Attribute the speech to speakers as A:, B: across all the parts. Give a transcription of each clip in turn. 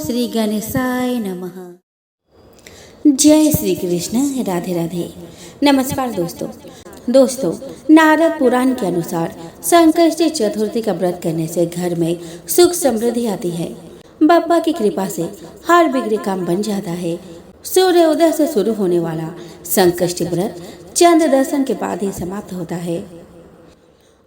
A: श्री गणेशाय नमः। जय श्री कृष्ण। राधे राधे। नमस्कार दोस्तों नारद पुराण के अनुसार संकष्टी चतुर्थी का व्रत करने से घर में सुख समृद्धि आती है। बाबा की कृपा से हर बिगड़े काम बन जाता है। सूर्य उदय से शुरू होने वाला संकष्टी व्रत चंद्र दर्शन के बाद ही समाप्त होता है।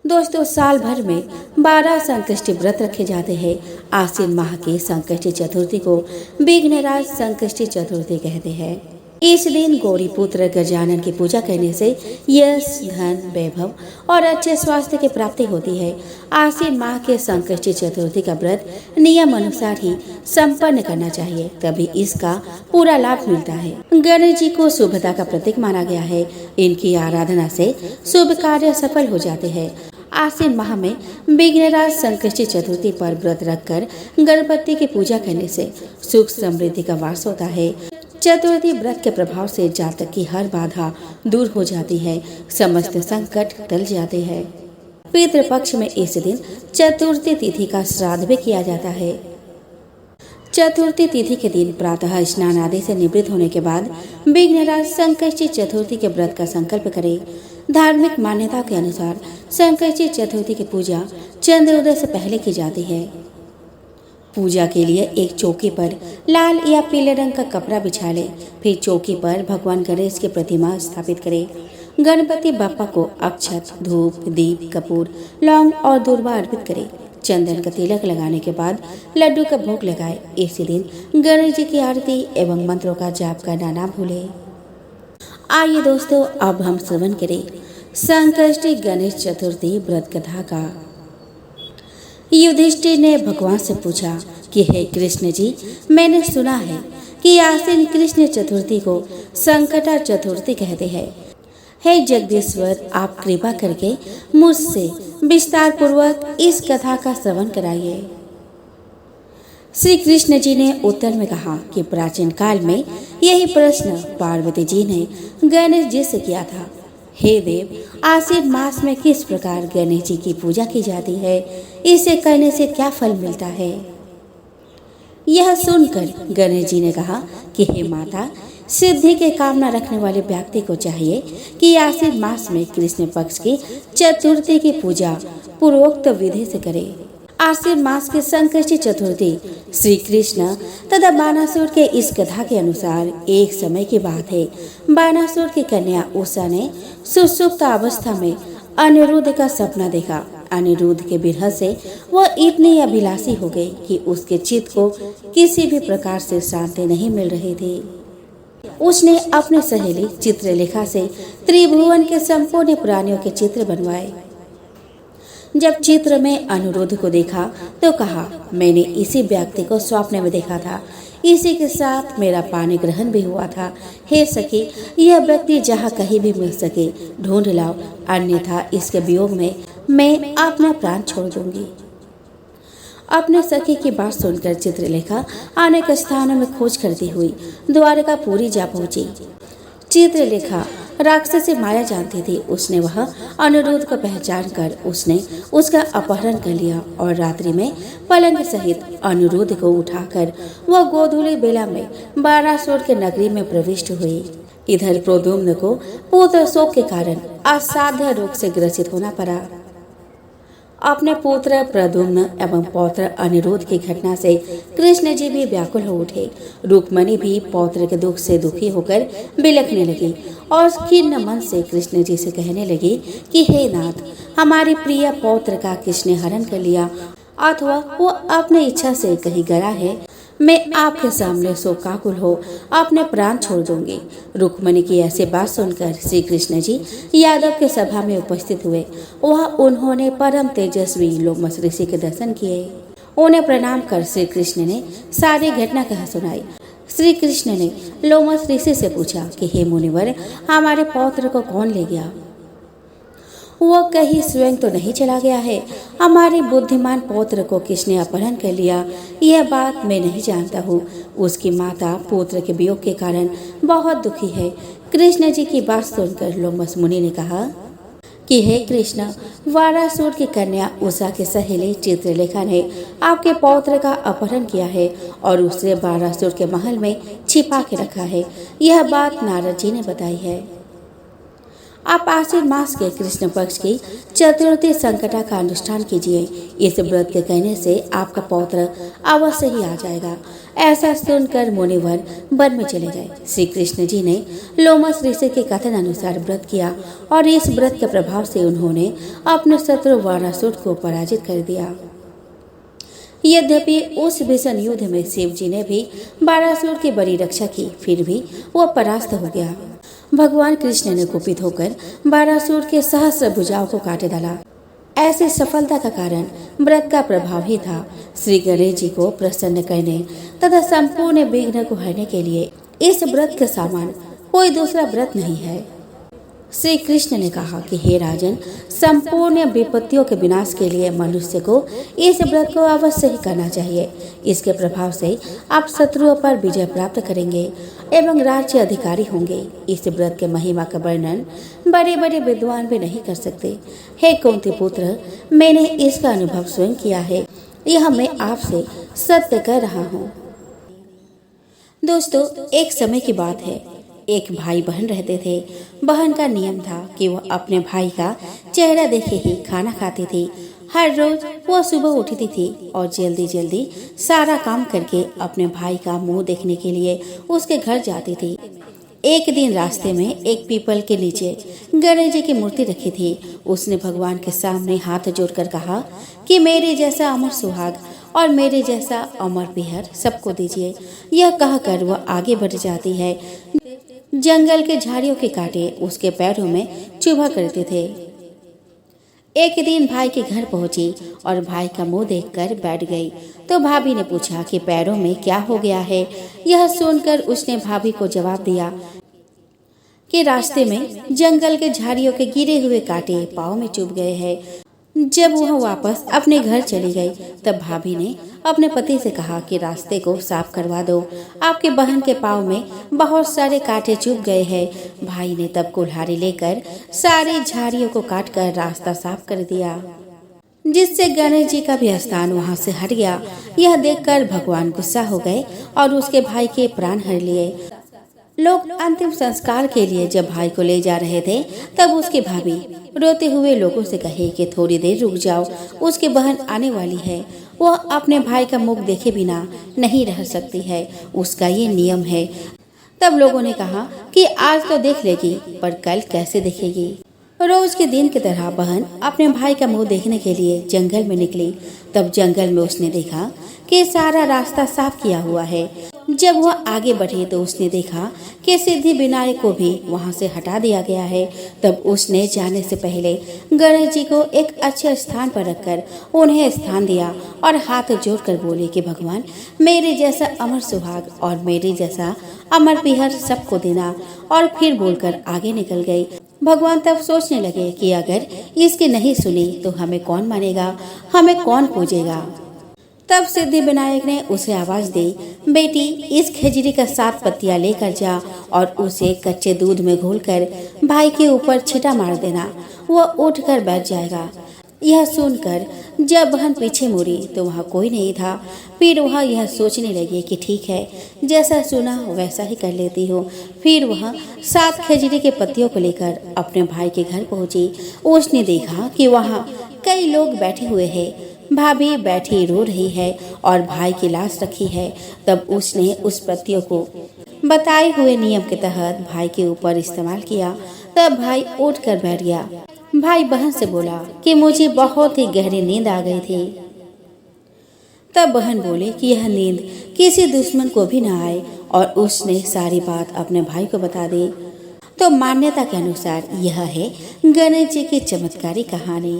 A: दोस्तों, साल भर में 12 संकष्टी व्रत रखे जाते हैं। आश्विन माह की संकष्टी चतुर्थी को विघ्नराज संकष्टी चतुर्थी कहते हैं। इस दिन गौरी पुत्र गजानन की पूजा करने से यश, धन, वैभव और अच्छे स्वास्थ्य की प्राप्ति होती है। आश्विन माह के संकष्टी चतुर्थी का व्रत नियम अनुसार ही संपन्न करना चाहिए, तभी इसका पूरा लाभ मिलता है। गणेश जी को शुभता का प्रतीक माना गया है। इनकी आराधना से शुभ कार्य सफल हो जाते हैं। आश्विन माह में विघ्नराज संकष्टी चतुर्थी पर व्रत रखकर गणपति की पूजा करने से सुख समृद्धि का वास होता है। चतुर्थी व्रत के प्रभाव से जातक की हर बाधा दूर हो जाती है, समस्त संकट टल जाते हैं। पितृपक्ष में इस दिन चतुर्थी तिथि का श्राद्ध भी किया जाता है। चतुर्थी तिथि के दिन प्रातः स्नान आदि से निवृत्त होने के बाद विघ्नराज संकष्टी चतुर्थी के व्रत का संकल्प करें। धार्मिक मान्यता के अनुसार संकष्टी चतुर्थी की पूजा चंद्रोदय से पहले की जाती है। पूजा के लिए एक चौकी पर लाल या पीले रंग का कपड़ा बिछा ले। फिर चौकी पर भगवान गणेश की प्रतिमा स्थापित करें। गणपति बाप्पा को अक्षत, धूप, दीप, कपूर, लौंग और दूर्वा अर्पित करें। चंदन का तिलक लगाने के बाद लड्डू का भोग लगाए। इसी दिन गणेश जी की आरती एवं मंत्रों का जाप करना ना भूलें। आइए दोस्तों, अब हम श्रवण करें संकष्टी गणेश चतुर्थी व्रत कथा का। युधिष्ठिर ने भगवान से पूछा कि हे कृष्ण जी, मैंने सुना है कि आश्विन कृष्ण चतुर्थी को संकटा चतुर्थी कहते हैं। हे जगदीश्वर, आप कृपा करके मुझसे विस्तार पूर्वक इस कथा का श्रवण कराइए। श्री कृष्ण जी ने उत्तर में कहा कि प्राचीन काल में यही प्रश्न पार्वती जी ने गणेश जी से किया था। हे देव, आश्विन मास में किस प्रकार गणेश जी की पूजा की जाती है? इसे करने से क्या फल मिलता है? यह सुनकर गणेश जी ने कहा कि हे माता, सिद्धि के कामना रखने वाले व्यक्ति को चाहिए कि आश्विन मास में कृष्ण पक्ष की चतुर्थी की पूजा पूर्वोक्त विधि से करे। आश्विन मास की संकष्टी चतुर्थी श्री कृष्ण तथा बानासुर के इस कथा के अनुसार एक समय की बात है। बानासुर की कन्या उषा ने सुषुप्त अवस्था में अनिरुद्ध का सपना देखा। अनिरुद्ध के विरह से वह इतनी अभिलाषी हो गई कि उसके चित्त को किसी भी प्रकार से शांति नहीं मिल रही थी। उसने अपनी सहेली चित्रलेखा से त्रिभुवन के संपूर्ण प्राणियों के चित्र बनवाए। जब चित्र में अनिरुद्ध को देखा तो कहा, मैंने इसी व्यक्ति को स्वप्न में देखा था। इसी के साथ मेरा पानी ग्रहण भी हुआ था। हे सखी, यह व्यक्ति जहाँ कहीं भी मिल सके ढूंढ लाओ, अन्यथा इसके वियोग में मैं अपना प्राण छोड़ दूंगी। अपने सखी की बात सुनकर चित्रलेखा अनेक स्थानों में खोज करती हुई द्वारकापुरी जा पहुंची। चित्रलेखा राक्षसी माया जानती थी। उसने वह अनिरुद्ध को पहचान कर उसने उसका अपहरण कर लिया और रात्रि में पलंग सहित अनिरुद्ध को उठाकर वह गोधूली बेला में बानासुर के नगरी में प्रविष्ट हुई। इधर प्रद्युम्न को पुत्र शोक के कारण असाध्य रोग से ग्रसित होना पड़ा। अपने पुत्र प्रद्युम्न एवं पौत्र अनिरुद्ध की घटना से कृष्ण जी भी व्याकुल हो उठे। रुक्मणी भी पौत्र के दुख से दुखी होकर बिलखने लगी और खिन्न मन से कृष्ण जी से कहने लगी कि हे नाथ, हमारे प्रिय पौत्र का किसने हरण कर लिया अथवा वो अपने इच्छा से कहीं गया है? मैं आपके सामने शोकाकुल हो अपने प्राण छोड़ दूंगी। रुक्मणी की ऐसी बात सुनकर श्री कृष्ण जी यादव के सभा में उपस्थित हुए। वह उन्होंने परम तेजस्वी लोमस ऋषि के दर्शन किए। उन्हें प्रणाम कर श्री कृष्ण ने सारी घटना कह सुनाई। श्री कृष्ण ने लोमस ऋषि से पूछा कि हे मुनिवर, हमारे पौत्र को कौन ले गया? वो कहीं स्वयं तो नहीं चला गया है। हमारे बुद्धिमान पौत्र को किसने अपहरण कर लिया, यह बात मैं नहीं जानता हूँ। उसकी माता पुत्र के वियोग के कारण बहुत दुखी है। कृष्ण जी की बात सुनकर लोमस मुनि ने कहा कि हे कृष्ण, वारासुर की कन्या उषा के सहेली चित्रलेखा ने आपके पौत्र का अपहरण किया है और उसे वारासुर के महल में छिपा के रखा है। यह बात नारद जी ने बताई है। आप आश्विन मास के कृष्ण पक्ष की चतुर्थी संकटा का अनुष्ठान कीजिए। इस व्रत के कहने से आपका पौत्र अवश्य ही आ जाएगा। ऐसा सुनकर मुनिवर वन में चले गए। श्री कृष्ण जी ने लोमस ऋषि के कथन अनुसार व्रत किया और इस व्रत के प्रभाव से उन्होंने अपने शत्रु वारासुर को पराजित कर दिया। यद्यपि उस भीषण युद्ध में शिव जी ने भी वारासुर की बड़ी रक्षा की, फिर भी वह परास्त हो गया। भगवान कृष्ण ने कुपित होकर वारासुर के सहस्र भुजाओं को काट डाला। ऐसी सफलता का कारण व्रत का प्रभाव ही था। श्री गणेश जी को प्रसन्न करने तथा संपूर्ण विघ्न को हरने के लिए इस व्रत के समान कोई दूसरा व्रत नहीं है। श्री कृष्ण ने कहा कि हे राजन, संपूर्ण विपत्तियों के विनाश के लिए मनुष्य को इस व्रत को अवश्य ही करना चाहिए। इसके प्रभाव से आप शत्रुओं पर विजय प्राप्त करेंगे एवं राज्य अधिकारी होंगे। इस व्रत के महिमा का वर्णन बड़े बड़े विद्वान भी नहीं कर सकते। हे कुंती पुत्र, मैंने इसका अनुभव स्वयं किया है। यह मैं आपसे सत्य कह रहा हूँ। दोस्तों, एक समय की बात है। एक भाई बहन रहते थे। बहन का नियम था कि वह अपने भाई का चेहरा देखे ही खाना खाती थी। हर रोज वह सुबह उठती थी और जल्दी जल्दी सारा काम करके अपने भाई का मुंह देखने के लिए उसके घर जाती थी। एक दिन रास्ते में एक पीपल के नीचे गणेश जी की मूर्ति रखी थी। उसने भगवान के सामने हाथ जोड़कर कहा कि मेरे जैसा अमर सुहाग और मेरे जैसा अमर पिहर सबको दीजिए। यह कहकर वह आगे बढ़ जाती है। जंगल के झाड़ियों के कांटे उसके पैरों में चुभा करते थे। एक दिन भाई के घर पहुंची और भाई का मुंह देखकर बैठ गई तो भाभी ने पूछा कि पैरों में क्या हो गया है। यह सुनकर उसने भाभी को जवाब दिया कि रास्ते में जंगल के झाड़ियों के गिरे हुए कांटे पाँव में चुभ गए हैं। जब वह वापस अपने घर चली गई तब भाभी ने अपने पति से कहा कि रास्ते को साफ करवा दो, आपके बहन के पाँव में बहुत सारे कांटे चुभ गए हैं। भाई ने तब कुल्हाड़ी लेकर सारी झाड़ियों को काटकर रास्ता साफ कर दिया, जिससे गणेश जी का भी स्थान वहां से हट गया। यह देखकर भगवान गुस्सा हो गए और उसके भाई के प्राण हर लिए। लोग अंतिम संस्कार के लिए जब भाई को ले जा रहे थे तब उसकी भाभी रोते हुए लोगों से कहे कि थोड़ी देर रुक जाओ, उसकी बहन आने वाली है। वह अपने भाई का मुख देखे बिना नहीं रह सकती है, उसका ये नियम है। तब लोगों ने कहा कि आज तो देख लेगी, पर कल कैसे देखेगी। रोज के दिन की तरह बहन अपने भाई का मुंह देखने के लिए जंगल में निकली। तब जंगल में उसने देखा कि सारा रास्ता साफ किया हुआ है। जब वह आगे बढ़ी तो उसने देखा कि सिद्धि विनायक को भी वहां से हटा दिया गया है। तब उसने जाने से पहले गणेश जी को एक अच्छे स्थान पर रखकर उन्हें स्थान दिया और हाथ जोड़कर बोले कि भगवान, मेरे जैसा अमर सुहाग और मेरे जैसा अमर पिहर सबको देना। और फिर बोलकर आगे निकल गई। भगवान तब सोचने लगे कि अगर इसकी नहीं सुनी तो हमें कौन मानेगा, हमें कौन पूजेगा। तब सिद्धि विनायक ने उसे आवाज दी, बेटी, इस खजूरी का 7 पत्तियां लेकर जा और उसे कच्चे दूध में घोलकर भाई के ऊपर छिटा मार देना, वह उठकर बैठ जाएगा। यह सुनकर जब बहन पीछे मुड़ी तो वहाँ कोई नहीं था। फिर वह यह सोचने लगी कि ठीक है, जैसा सुना वैसा ही कर लेती हूँ। फिर वह 7 खजूरी के पत्तियों को लेकर अपने भाई के घर पहुँची। उसने देखा कि वहाँ कई लोग बैठे हुए हैं। भाभी बैठी रो रही है और भाई की लाश रखी है। तब उसने उस पत्तियों को बताए हुए नियम के तहत भाई के ऊपर इस्तेमाल किया। तब भाई उठकर बैठ गया। भाई बहन से बोला कि मुझे बहुत ही गहरी नींद आ गई थी। तब बहन बोली कि यह नींद किसी दुश्मन को भी न आए और उसने सारी बात अपने भाई को बता दी। तो मान्यता के अनुसार यह है गणेश जी की चमत्कारी कहानी।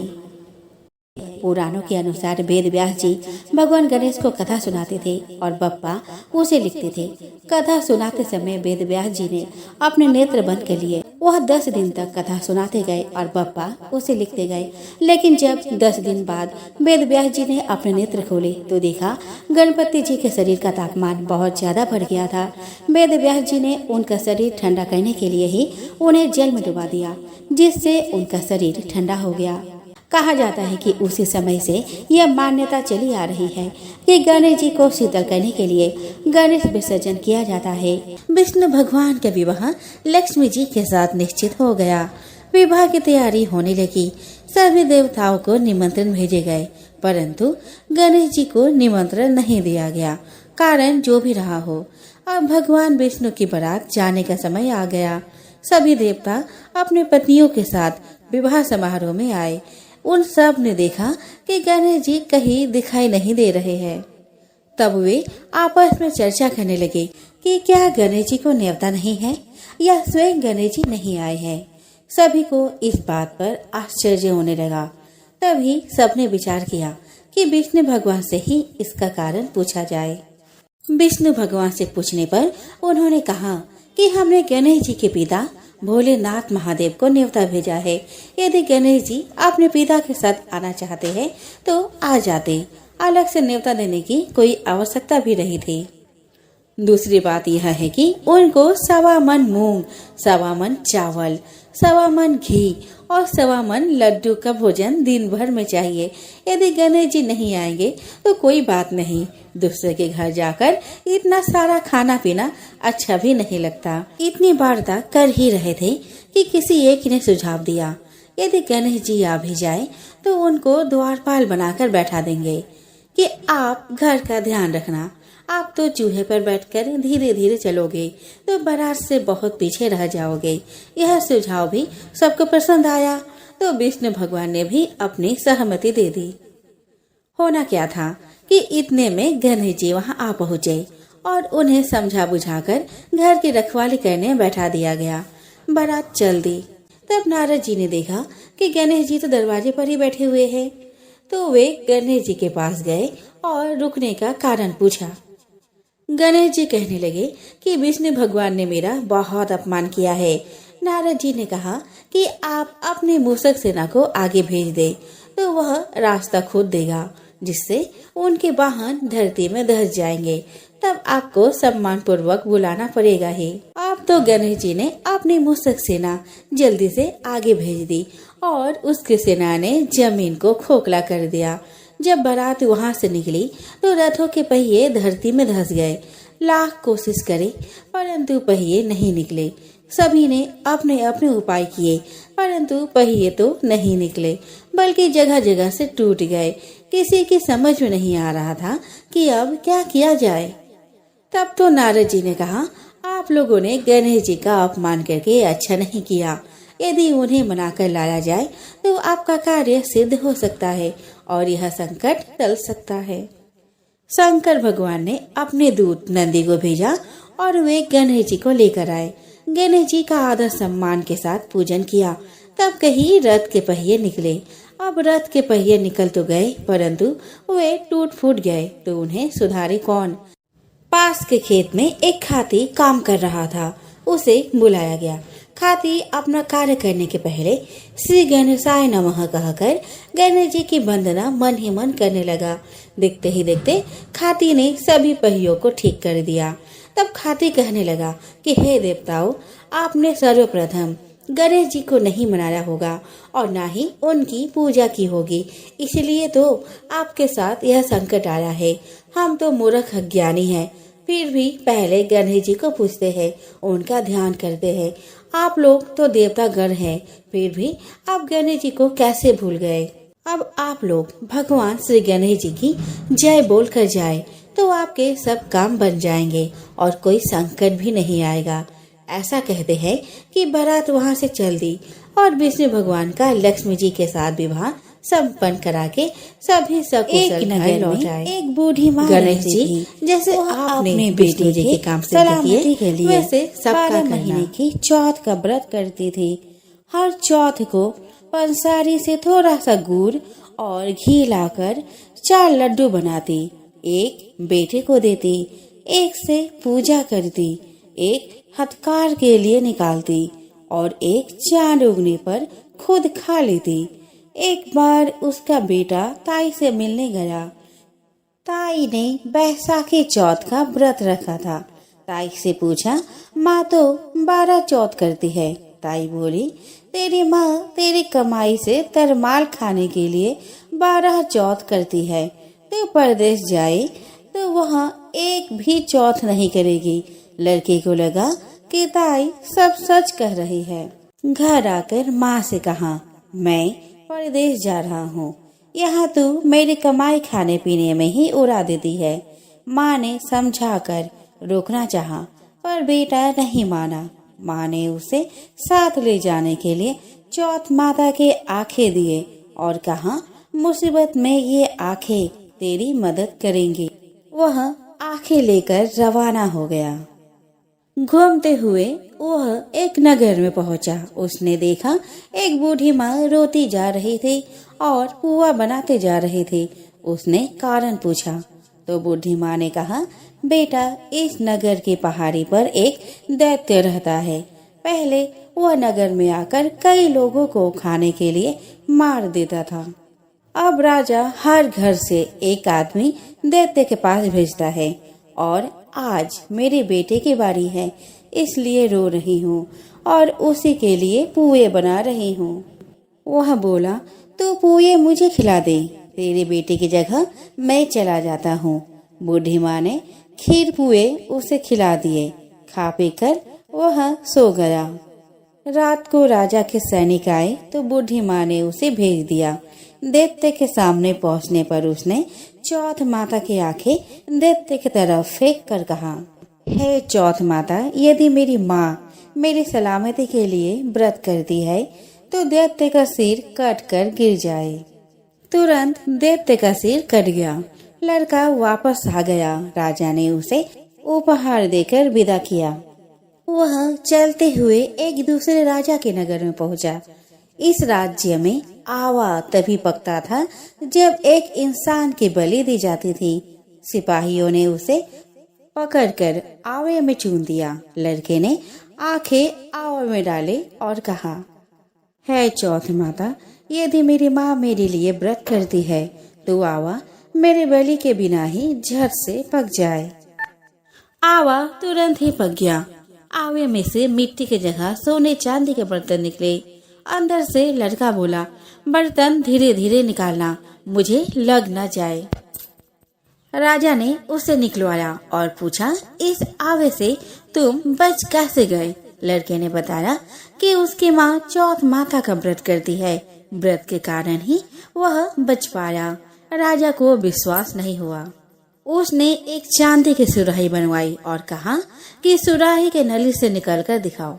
A: पुराणों के अनुसार वेद व्यास जी भगवान गणेश को कथा सुनाते थे और बप्पा उसे लिखते थे। कथा सुनाते समय वेद व्यास जी ने अपने नेत्र बंद कर लिए वह 10 दिन तक कथा सुनाते गए और बप्पा उसे लिखते गए। लेकिन जब 10 दिन बाद वेद व्यास जी ने अपने नेत्र खोले तो देखा गणपति जी के शरीर का तापमान बहुत ज्यादा बढ़ गया था। वेद व्यास जी ने उनका शरीर ठंडा करने के लिए ही उन्हें जल में डुबा दिया, जिससे उनका शरीर ठंडा हो गया। कहा जाता है कि उसी समय से यह मान्यता चली आ रही है कि गणेश जी को शीतल करने के लिए गणेश विसर्जन किया जाता है। विष्णु भगवान का विवाह लक्ष्मी जी के साथ निश्चित हो गया। विवाह की तैयारी होने लगी। सभी देवताओं को निमंत्रण भेजे गए, परंतु गणेश जी को निमंत्रण नहीं दिया गया। कारण जो भी रहा हो, अब भगवान विष्णु की बारात जाने का समय आ गया। सभी देवता अपने पत्नियों के साथ विवाह समारोह में आए। उन सब ने देखा कि गणेश जी कहीं दिखाई नहीं दे रहे हैं। तब वे आपस में चर्चा करने लगे कि क्या गणेश जी को न्योता नहीं है या स्वयं गणेश जी नहीं आए हैं। सभी को इस बात पर आश्चर्य होने लगा। तभी सबने विचार किया कि विष्णु भगवान से ही इसका कारण पूछा जाए। विष्णु भगवान से पूछने पर उन्होंने कहा कि हमने गणेश जी के पिता भोलेनाथ महादेव को न्योता भेजा है। यदि गणेश जी अपने पिता के साथ आना चाहते हैं तो आ जाते, अलग से न्योता देने की कोई आवश्यकता भी नहीं थी। दूसरी बात यह है कि उनको 1.25 मन मूंग, 1.25 मन चावल, 1.25 मन घी और 1.25 मन लड्डू का भोजन दिन भर में चाहिए। यदि गणेश जी नहीं आएंगे तो कोई बात नहीं, दूसरे के घर जाकर इतना सारा खाना पीना अच्छा भी नहीं लगता। इतनी वार्ता कर ही रहे थे कि किसी एक ने सुझाव दिया, यदि गणेश जी आ भी जाए तो उनको द्वारपाल बनाकर बैठा देंगे कि आप घर का ध्यान रखना। आप तो चूल्हे पर बैठकर धीरे धीरे चलोगे तो बारात से बहुत पीछे रह जाओगे। यह सुझाव भी सबको पसंद आया तो विष्णु भगवान ने भी अपनी सहमति दे दी। होना क्या था कि इतने में गणेश जी वहां आ पहुँचे और उन्हें समझा बुझाकर घर की रखवाली करने बैठा दिया गया। बारात चल दी। तब नारद जी ने देखा कि गणेश जी तो दरवाजे पर ही बैठे हुए हैं, तो वे गणेश जी के पास गए और रुकने का कारण पूछा। गणेश जी कहने लगे कि विष्णु भगवान ने मेरा बहुत अपमान किया है। नारद जी ने कहा कि आप अपने मूषक सेना को आगे भेज दे तो वह रास्ता खोद देगा, जिससे उनके वाहन धरती में धंस जाएंगे। तब आपको सम्मान पूर्वक बुलाना पड़ेगा ही। अब तो गणेश जी ने अपनी मूषक सेना जल्दी से आगे भेज दी और उसकी सेना ने जमीन को खोखला कर दिया। जब बारात वहां से निकली तो रथों के पहिए धरती में धंस गए। लाख कोशिश करे परंतु पहिए नहीं निकले। सभी ने अपने अपने उपाय किए परंतु पहिए तो नहीं निकले, बल्कि जगह जगह से टूट गए। किसी की समझ में नहीं आ रहा था कि अब क्या किया जाए। तब तो नारद जी ने कहा, आप लोगों ने गणेश जी का अपमान करके अच्छा नहीं किया। यदि उन्हें मनाकर लाया जाए तो आपका कार्य सिद्ध हो सकता है और यह संकट टल सकता है। शंकर भगवान ने अपने दूत नंदी को भेजा और वे गणेश जी को लेकर आए। गणेश जी का आदर सम्मान के साथ पूजन किया। तब कहीं रथ के पहिए निकले। अब रथ के पहिए निकल तो गए परंतु वे टूट फूट गए तो उन्हें सुधारे कौन। पास के खेत में एक खाती काम कर रहा था। उसे बुलाया गया। खाती अपना कार्य करने के पहले श्री गणेशाय नमः कहकर गणेश जी की वंदना मन ही मन करने लगा। देखते ही देखते खाती ने सभी पहियों को ठीक कर दिया। तब खाती कहने लगा कि हे देवताओं, आपने सर्वप्रथम गणेश जी को नहीं मनाया होगा और ना ही उनकी पूजा की होगी, इसलिए तो आपके साथ यह संकट आया है। हम तो मूर्ख अज्ञानी हैं, फिर भी पहले गणेश जी को पूजते हैं, उनका ध्यान करते हैं। आप लोग तो देवता गण हैं, फिर भी आप गणेश जी को कैसे भूल गए। अब आप लोग भगवान श्री गणेश जी की जय बोल कर जाए तो आपके सब काम बन जाएंगे और कोई संकट भी नहीं आएगा। ऐसा कहते हैं कि बारात वहां से चल दी और विष्णु भगवान का लक्ष्मी जी के साथ विवाह संपन्न करा के सभी सकुशल घर लौट आए। एक बूढ़ी माँ गणेश जी जैसे आपने बेटी जी के काम सलामती के लिए वैसे सबका महीने की चौथ का व्रत करती थी। हर चौथ को पंसारी से थोड़ा सा गुड़ और घी लाकर 4 लड्डू बनाती, एक बेटे को देती, एक से पूजा करती, एक हथकार के लिए निकालती और एक चांद उगने पर खुद खा लेती। एक बार उसका बेटा ताई से मिलने गया। ताई ने बैसाखी चौथ का व्रत रखा था। ताई से पूछा, माँ तो 12 चौथ करती है। ताई बोली, तेरी माँ तेरी कमाई से तरमाल खाने के लिए 12 चौथ करती है। तू परदेश जाए तो वहाँ एक भी चौथ नहीं करेगी। लड़के को लगा कि ताई सब सच कह रही है। घर आकर माँ से कहा, मैं परदेश जा रहा हूँ, यहाँ तू मेरी कमाई खाने पीने में ही उड़ा देती है। माँ ने समझाकर रोकना चाहा, पर बेटा नहीं माना। माँ ने उसे साथ ले जाने के लिए चौथ माता के आंखें दिए और कहा, मुसीबत में ये आंखें तेरी मदद करेंगी। वह आंखें लेकर रवाना हो गया। घूमते हुए वह एक नगर में पहुंचा। उसने देखा एक बूढ़ी माँ रोती जा रही थी और पुआ बनाते जा रही थी। उसने कारण पूछा तो बूढ़ी माँ ने कहा, बेटा इस नगर की पहाड़ी पर एक दैत्य रहता है। पहले वह नगर में आकर कई लोगों को खाने के लिए मार देता था। अब राजा हर घर से एक आदमी दैत्य के पास भेजता है और आज मेरे बेटे की बारी है, इसलिए रो रही हूँ और उसी के लिए पुए बना रही हूँ। वह बोला, तो पुए मुझे खिला दे, तेरे बेटे की जगह मैं चला जाता हूँ। बूढ़ी माँ ने खीर पुए उसे खिला दिए। खा पी कर वह सो गया। रात को राजा के सैनिक आए तो बूढ़ी माँ ने उसे भेज दिया। दैत्य के सामने पहुँचने पर उसने चौथ माता की आंखें दैत्य की तरफ फेंक कर कहा, हे चौथ माता, यदि मेरी माँ मेरी सलामती के लिए व्रत करती है तो दैत्य का सिर कट कर गिर जाए। तुरंत दैत्य का सिर कट गया। लड़का वापस आ गया। राजा ने उसे उपहार देकर विदा किया। वह चलते हुए एक दूसरे राजा के नगर में पहुंचा। इस राज्य में आवा तभी पकता था जब एक इंसान की बलि दी जाती थी। सिपाहियों ने उसे पकड़कर आवे में चून दिया। लड़के ने आंखें आवे में डाले और कहा, है चौथ माता, यदि मेरी माँ मेरे लिए व्रत करती है तो आवा मेरे बलि के बिना ही झट से पक जाए। आवा तुरंत ही पक गया। आवे में से मिट्टी की जगह सोने चांदी के बर्तन निकले। अंदर से लड़का बोला, बर्तन धीरे धीरे निकालना, मुझे लग न जाए। राजा ने उसे निकलवाया और पूछा, इस आवे से तुम बच कैसे गए? लड़के ने बताया कि उसकी माँ चौथ माता का व्रत करती है, व्रत के कारण ही वह बच पाया। राजा को विश्वास नहीं हुआ। उसने एक चांदी की सुराही बनवाई और कहा कि सुराही के नली से निकलकर दिखाओ,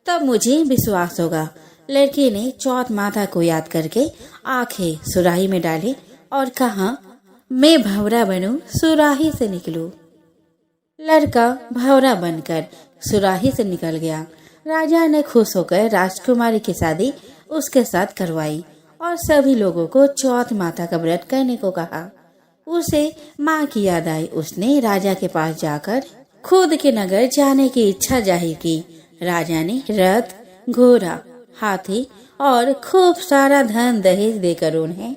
A: तब मुझे विश्वास होगा। लड़के ने चौथ माता को याद करके आंखें सुराही में डाली और कहा, मैं भंवरा बनूं, सुराही से निकलूं। लड़का भंवरा बनकर सुराही से निकल गया। राजा ने खुश होकर राजकुमारी की शादी उसके साथ करवाई और सभी लोगों को चौथ माता का व्रत करने को कहा। उसे माँ की याद आई। उसने राजा के पास जाकर खुद के नगर जाने की इच्छा जाहिर की। राजा ने रथ, घोड़ा, हाथी और खूब सारा धन दहेज देकर उन्हें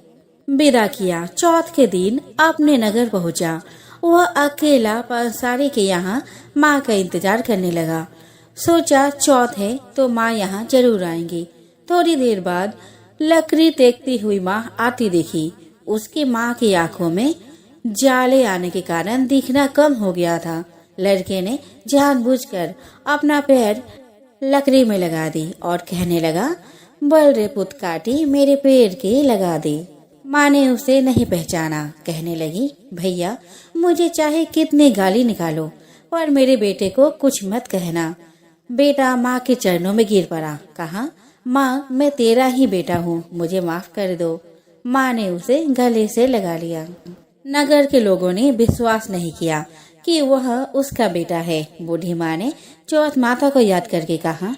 A: विदा किया। चौथ के दिन अपने नगर पहुंचा। वह अकेला पंसारी के यहाँ माँ का इंतजार करने लगा। सोचा चौथ है तो माँ यहाँ जरूर आएंगी। थोड़ी देर बाद लकड़ी टेकती हुई माँ आती दिखी। उसकी माँ की आंखों में जाले आने के कारण दिखना कम हो गया था। लड़के ने जानबूझकर अपना पैर लकड़ी में लगा दी और कहने लगा, बल रे पुत काटी मेरे पैर के लगा दी। माँ ने उसे नहीं पहचाना। कहने लगी, भैया मुझे चाहे कितने गाली निकालो पर मेरे बेटे को कुछ मत कहना। बेटा माँ के चरणों में गिर पड़ा। कहा, माँ मैं तेरा ही बेटा हूँ, मुझे माफ कर दो। माँ ने उसे गले से लगा लिया। नगर के लोगों ने विश्वास नहीं किया कि वह उसका बेटा है। बूढ़ी माँ ने चौथ माता को याद करके कहा,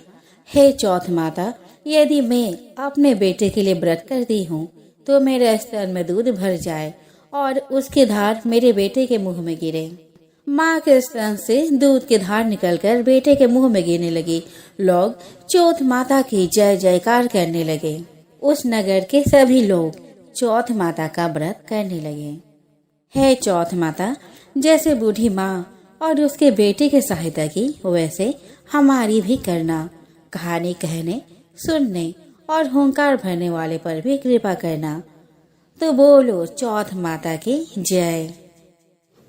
A: हे चौथ माता, यदि मैं अपने बेटे के लिए व्रत करती हूँ तो मेरे स्तन में दूध भर जाए और उसकी धार मेरे बेटे के मुंह में गिरे। माँ के स्तन से दूध की धार निकलकर बेटे के मुंह में गिरने लगी। लोग चौथ माता की जय जयकार करने लगे। उस नगर के सभी लोग चौथ माता का व्रत करने लगे। हे चौथ माता, जैसे बूढ़ी माँ और उसके बेटे की सहायता की, वैसे हमारी भी करना। कहानी कहने, सुनने और हुंकार भरने वाले पर भी कृपा करना। तो बोलो चौथ माता की जय।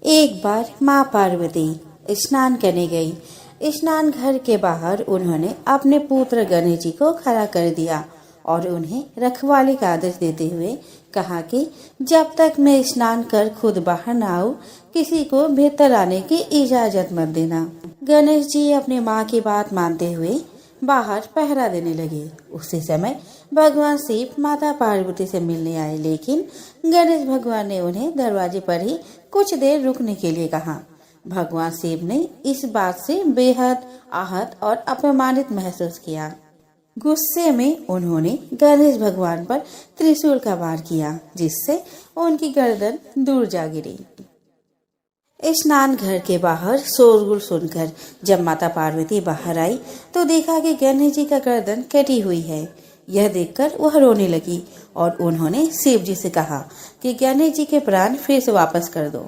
A: एक बार माँ पार्वती स्नान करने गई। स्नान घर के बाहर उन्होंने अपने पुत्र गणेश जी को खड़ा कर दिया और उन्हें रखवाली का आदेश देते हुए कहा कि जब तक मैं स्नान कर खुद बाहर न आऊं, किसी को भीतर आने की इजाजत मत देना। गणेश जी अपनी माँ की बात मानते हुए बाहर पहरा देने लगे। उसी समय भगवान शिव माता पार्वती से मिलने आए, लेकिन गणेश भगवान ने उन्हें दरवाजे पर ही कुछ देर रुकने के लिए कहा। भगवान शिव ने इस बात से बेहद आहत और अपमानित महसूस किया। गुस्से में उन्होंने गणेश भगवान पर त्रिशूल का वार किया, जिससे उनकी गर्दन दूर जा गिरी। स्नान घर के बाहर शोरगुल सुनकर जब माता पार्वती बाहर आई तो देखा कि गणेश जी का गर्दन कटी हुई है। यह देखकर वह रोने लगी और उन्होंने शिव जी से कहा कि गणेश जी के प्राण फिर से वापस कर दो।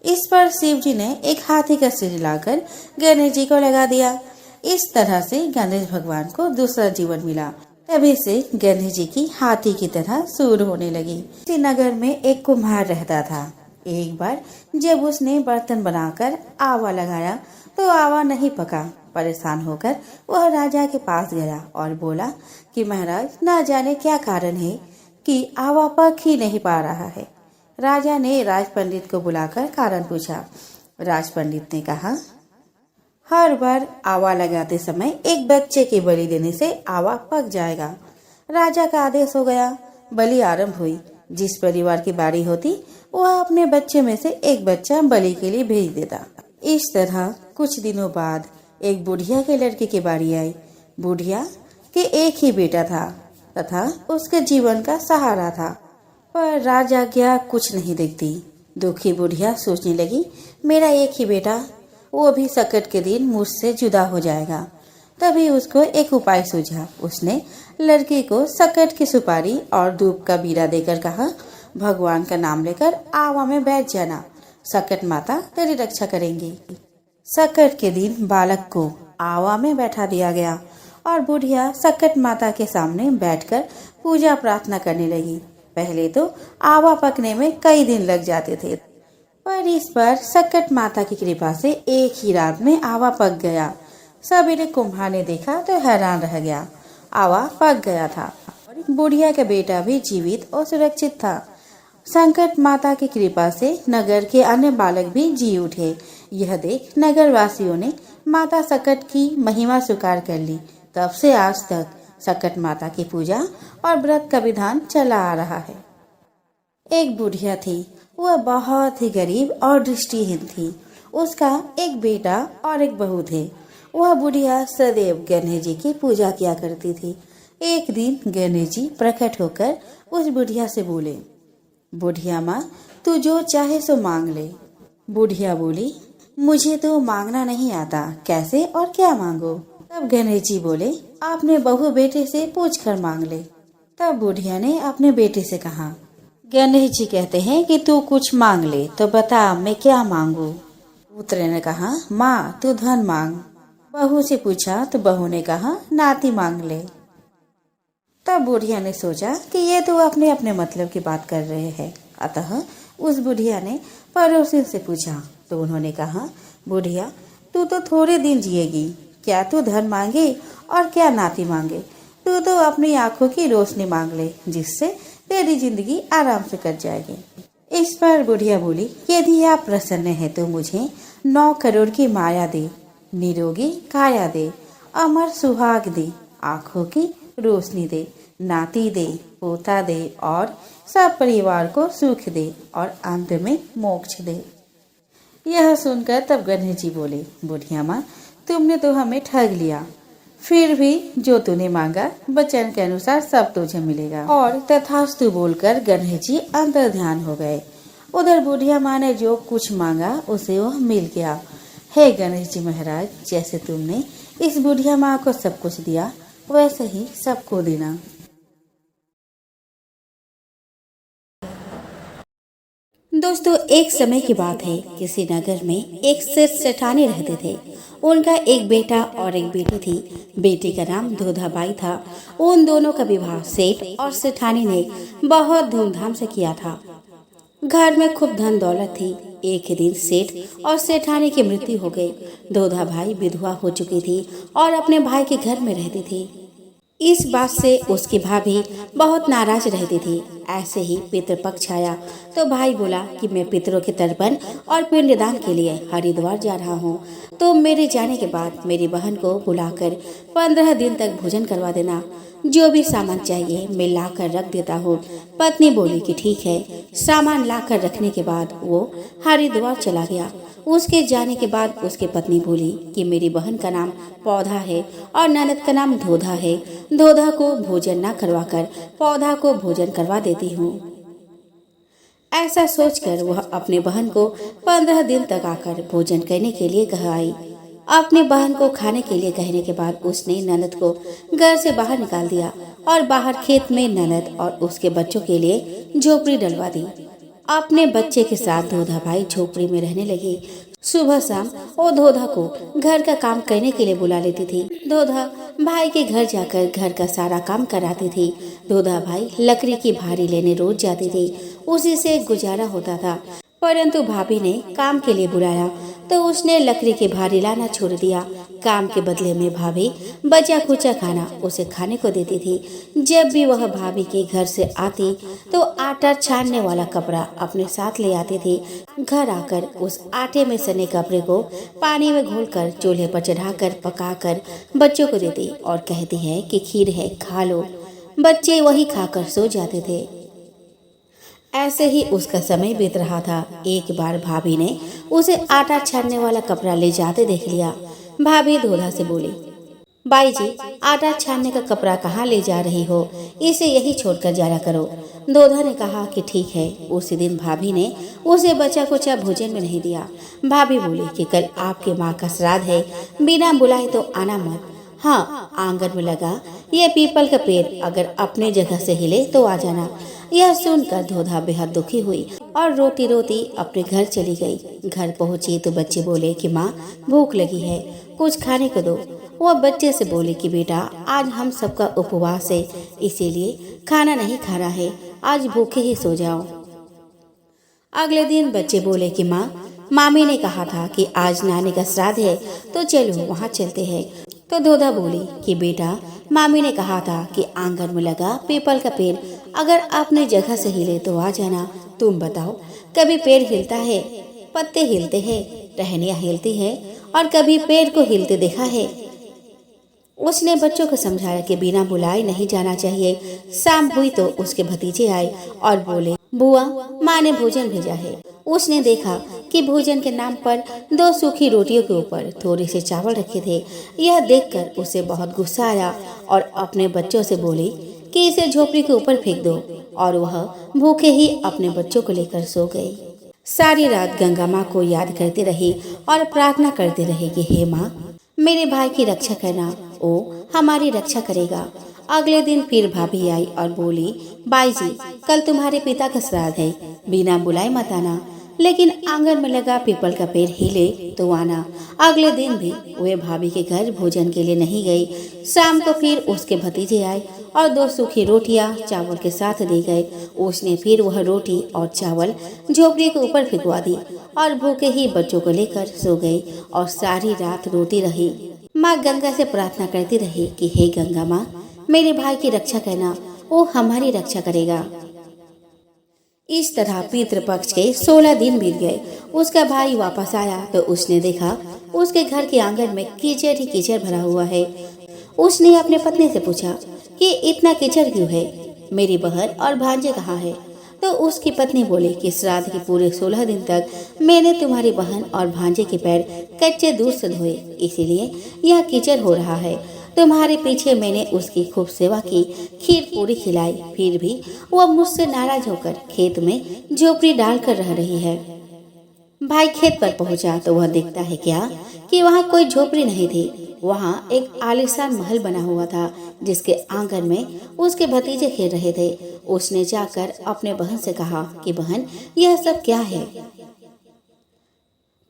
A: इस पर शिव जी ने एक हाथी का सिर लाकर गणेश जी को लगा दिया। इस तरह से गणेश भगवान को दूसरा जीवन मिला। तभी से गणेश जी की हाथी की तरह सूर होने लगी। इसी नगर में एक कुम्हार रहता था। एक बार जब उसने बर्तन बनाकर आवा लगाया तो आवा नहीं पका। परेशान होकर वह राजा के पास गया और बोला कि महाराज, न जाने क्या कारण है कि आवा पक ही नहीं पा रहा है। राजा ने राज पंडित को बुलाकर कारण पूछा। राज पंडित ने कहा, हर बार आवा लगाते समय एक बच्चे की बलि देने से आवा पक जाएगा। राजा का आदेश हो गया। बलि आरंभ हुई। जिस परिवार की बारी होती वह अपने बच्चे में से एक बच्चा बलि के लिए भेज देता। इस तरह कुछ दिनों बाद एक बुढ़िया के लड़के की बारी आई। बुढ़िया के एक ही बेटा था तथा उसके जीवन का सहारा था, पर राजज्ञा कुछ नहीं देखती। दुखी बुढ़िया सोचने लगी, मेरा एक ही बेटा, वो भी संकट के दिन मुझसे जुदा हो जाएगा। तभी उसको एक उपाय सूझा। उसने लड़की को सकट की सुपारी और धूप का बीड़ा देकर कहा, भगवान का नाम लेकर आवा में बैठ जाना, सकट माता तेरी रक्षा करेंगी। सकट के दिन बालक को आवा में बैठा दिया गया और बुढ़िया सकट माता के सामने बैठकर पूजा प्रार्थना करने लगी। पहले तो आवा पकने में कई दिन लग जाते थे, पर इस बार सकट माता की कृपा से एक ही रात में आवा पक गया। सवेरे कुम्हार ने देखा तो हैरान रह गया। आवा पक गया था और बुढ़िया का बेटा भी जीवित और सुरक्षित था। संकट माता की कृपा से नगर के अन्य बालक भी जी उठे। यह देख नगर वासियों ने माता सकट की महिमा स्वीकार कर ली। तब से आज तक सकट माता की पूजा और व्रत का विधान चला आ रहा है। एक बुढ़िया थी। वह बहुत ही गरीब और दृष्टिहीन थी। उसका एक बेटा और एक बहू थे। वह बुढ़िया सदैव गणेश जी की पूजा किया करती थी। एक दिन गणेश जी प्रकट होकर उस बुढ़िया से बोले, बुढ़िया माँ, तू जो चाहे सो मांग ले। बुढ़िया बोली, मुझे तो मांगना नहीं आता, कैसे और क्या मांगो। तब गणेश जी बोले, आपने बहू बेटे से पूछ कर मांग ले। तब बुढ़िया ने अपने बेटे से कहा, गणेश जी कहते हैं कि तू कुछ मांग ले, तो बता मैं क्या मांगू। पुत्र ने कहा, माँ तू धन मांग। बहू से पूछा तो बहू ने कहा, नाती मांग ले। तब बुढ़िया ने सोचा कि ये तो अपने अपने मतलब की बात कर रहे हैं। अतः उस बुढ़िया ने पड़ोसी से पूछा तो उन्होंने कहा, बुढ़िया तू तो थोड़े दिन जिएगी, क्या तू धन मांगे और क्या नाती मांगे। तू तो अपनी आंखों की रोशनी मांग ले, जिससे तेरी जिंदगी आराम से कट जाएगी। इस पर बुढ़िया बोली, यदि आप प्रसन्न है तो मुझे 9 करोड़ की माया दे, निरोगी काया दे, अमर सुहाग दे, आंखों की रोशनी दे, नाती दे, पोता दे और सब परिवार को सुख दे और अंत में मोक्ष दे। यह सुनकर तब गणेश जी बोले, बुढ़िया माँ तुमने तो हमें ठग लिया। फिर भी जो तूने मांगा वचन के अनुसार सब तुझे मिलेगा। और तथास्तु बोलकर गणेश जी अंतर ध्यान हो गए। उधर बुढ़िया माँ ने जो कुछ मांगा उसे वह मिल गया। हे गणेश जी महाराज, जैसे तुमने इस बुढ़िया माँ को सब कुछ दिया वैसे ही सबको देना। दोस्तों, एक समय की बात है, किसी नगर में एक सेठ सेठानी रहते थे। उनका एक बेटा और एक बेटी थी। बेटी का नाम धोधाबाई था। उन दोनों का विवाह सेठ और सेठानी ने बहुत धूमधाम से किया था। घर में खूब धन दौलत थी। एक ही दिन सेठ और सेठानी की मृत्यु हो गई। धोधाबाई विधवा हो चुकी थी और अपने भाई के घर में रहती थी। इस बात से उसकी भाभी बहुत नाराज रहती थी। ऐसे ही पितृपक्ष आया तो भाई बोला कि मैं पितरों के तर्पण और पिंडदान के लिए हरिद्वार जा रहा हूँ, तो मेरे जाने के बाद मेरी बहन को बुलाकर 15 दिन तक भोजन करवा देना। जो भी सामान चाहिए मैं लाकर रख देता हूँ। पत्नी बोली कि ठीक है। सामान लाकर रखने के बाद वो हरिद्वार चला गया। उसके जाने के बाद उसकी पत्नी बोली कि मेरी बहन का नाम पौधा है और ननद का नाम धोधा है। धोधा को भोजन न करवाकर पौधा को भोजन करवा देती हूँ। ऐसा सोचकर वह अपनी बहन को 15 दिन तक आकर भोजन करने के लिए कह आई। अपनी बहन को खाने के लिए कहने के बाद उसने ननद को घर से बाहर निकाल दिया और बाहर खेत में ननद और उसके बच्चों के लिए झोपड़ी डलवा दी। अपने बच्चे के साथ धोधाबाई झोपड़ी में रहने लगी। सुबह शाम वो धोधा को घर का काम करने के लिए बुला लेती थी। धोधा भाई के घर जाकर घर का सारा काम कराती थी। धोधाबाई लकड़ी की भारी लेने रोज जाती थी। उसी से गुजारा होता था। परंतु भाभी ने काम के लिए बुलाया तो उसने लकड़ी की भारी लाना छोड़ दिया। काम के बदले में भाभी बचा खुचा खाना उसे खाने को देती थी। जब भी वह भाभी के घर से आती तो आटा छानने वाला कपड़ा अपने साथ ले आती थी। घर आकर उस आटे में सने कपड़े को पानी में घोलकर चूल्हे पर चढ़ाकर पकाकर बच्चों को देती और कहती है कि खीर है, खा लो। बच्चे वही खाकर सो जाते थे। ऐसे ही उसका समय बीत रहा था। एक बार भाभी ने उसे आटा छानने वाला कपड़ा ले जाते देख लिया। भाभी धोधा से बोली, बाई जी, आटा छानने का कपड़ा कहाँ ले जा रही हो? इसे यही छोड़कर जाया करो। धोधा ने कहा कि ठीक है। उसी दिन भाभी ने उसे बचा कुचा भोजन में नहीं दिया। भाभी बोली कि कल आपके माँ का श्राद्ध है, बिना बुलाए तो आना मत। हाँ, आंगन में लगा ये पीपल का पेड़ अगर अपने जगह से हिले तो आ जाना। यह सुनकर धोधा बेहद दुखी हुई और रोती रोती अपने घर चली गई। घर पहुंची तो बच्चे बोले कि माँ, भूख लगी है, कुछ खाने को दो। वह बच्चे से बोले कि बेटा, आज हम सबका उपवास है, इसीलिए खाना नहीं खाना है, आज भूखे ही सो जाओ। अगले दिन बच्चे बोले कि माँ, मामी ने कहा था कि आज नानी का श्राद्ध है, तो चलो वहाँ चलते हैं। तो धोधा बोली कि बेटा, मामी ने कहा था कि आंगन में लगा पीपल का पेड़ अगर अपने जगह से हिले तो आ जाना। तुम बताओ, कभी पेड़ हिलता है? पत्ते हिलते हैं, टहनियाँ हिलती है, और कभी पेड़ को हिलते देखा है? उसने बच्चों को समझाया कि बिना बुलाए नहीं जाना चाहिए। शाम हुई तो उसके भतीजे आए और बोले, बुआ, माँ ने भोजन भेजा है। उसने देखा कि भोजन के नाम पर 2 सूखी रोटियों के ऊपर थोड़े से चावल रखे थे। यह देखकर उसे बहुत गुस्सा आया और अपने बच्चों से बोली कि इसे झोपड़ी के ऊपर फेंक दो, और वह भूखे ही अपने बच्चों को लेकर सो गई। सारी रात गंगा माँ को याद करती रही और प्रार्थना करती रही कि हे माँ, मेरे भाई की रक्षा करना, वो हमारी रक्षा करेगा। अगले दिन फिर भाभी आई और बोली, बाई जी, कल तुम्हारे पिता का श्राद्ध है, बिना बुलाए मत आना, लेकिन आंगन में लगा पीपल का पेड़ हिले तो आना। अगले दिन भी वे भाभी के घर भोजन के लिए नहीं गई। शाम को फिर उसके भतीजे आए और 2 सूखी रोटियां चावल के साथ दी गए। उसने फिर वह रोटी और चावल झोपड़ी के ऊपर फेंकवा दी और भूखे ही बच्चों को लेकर सो गई और सारी रात रोती रही। माँ गंगा से प्रार्थना करती रही कि हे गंगा माँ, मेरे भाई की रक्षा करना, वो हमारी रक्षा करेगा। इस तरह पितृपक्ष के 16 दिन बीत गए। उसका भाई वापस आया तो उसने देखा उसके घर के आंगन में कीचड़ ही कीचड़ भरा हुआ है। उसने अपने पत्नी से पूछा कि इतना कीचड़ क्यों है, मेरी बहन और भांजे कहाँ है? तो उसकी पत्नी बोली कि श्राद्ध के पूरे 16 दिन तक मैंने तुम्हारी बहन और भांजे के पैर कच्चे दूध से धोए, इसीलिए यह कीचड़ हो रहा है। तुम्हारे पीछे मैंने उसकी खूब सेवा की, खीर पूरी खिलाई, फिर भी वह मुझसे नाराज होकर खेत में झोपड़ी डालकर रह रही है। भाई खेत पर पहुंचा तो वह देखता है क्या कि वहाँ कोई झोपड़ी नहीं थी। वहाँ एक आलीशान महल बना हुआ था जिसके आंगन में उसके भतीजे खेल रहे थे। उसने जाकर अपने बहन से कहा कि बहन, यह सब क्या है।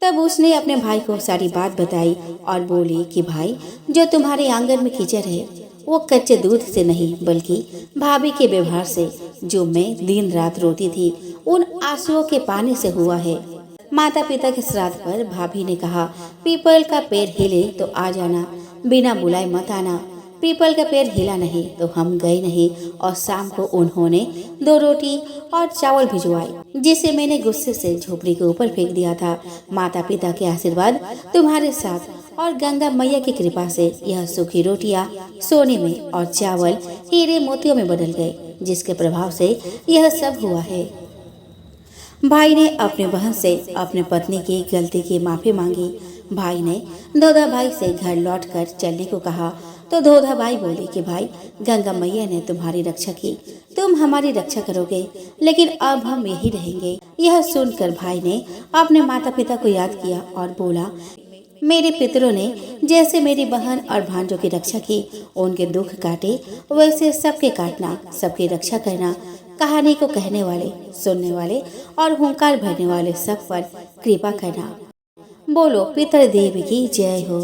A: तब उसने अपने भाई को सारी बात बताई और बोली कि भाई, जो तुम्हारे आंगन में कीचड़ है वो कच्चे दूध से नहीं बल्कि भाभी के व्यवहार से, जो मैं दिन रात रोती थी, उन आंसुओं के पानी से हुआ है। माता पिता के श्राद्ध पर भाभी ने कहा, पीपल का पेड़ हिले तो आ जाना, बिना बुलाए मत आना। पीपल का पेड़ हिला नहीं तो हम गए नहीं और शाम को उन्होंने 2 रोटी और चावल भिजवाए जिसे मैंने गुस्से से झोपड़ी के ऊपर फेंक दिया था। माता पिता के आशीर्वाद तुम्हारे साथ और गंगा मैया की कृपा से यह सूखी रोटियां सोने में और चावल हीरे मोतियों में बदल गए, जिसके प्रभाव से यह सब हुआ है। भाई ने अपने बहन से अपने पत्नी की गलती की माफी मांगी। भाई ने धोधा भाई से घर लौटकर चलने को कहा तो धोधा भाई बोले कि भाई, गंगा मैया ने तुम्हारी रक्षा की, तुम हमारी रक्षा करोगे, लेकिन अब हम यही रहेंगे। यह सुनकर भाई ने अपने माता पिता को याद किया और बोला, मेरे पितरों ने जैसे मेरी बहन और भांजों की रक्षा की, उनके दुख काटे, वैसे सबके काटना, सबकी रक्षा करना। कहानी को कहने वाले, सुनने वाले और हुंकार भरने वाले सब पर कृपा करना। बोलो पितृदेव की जय हो।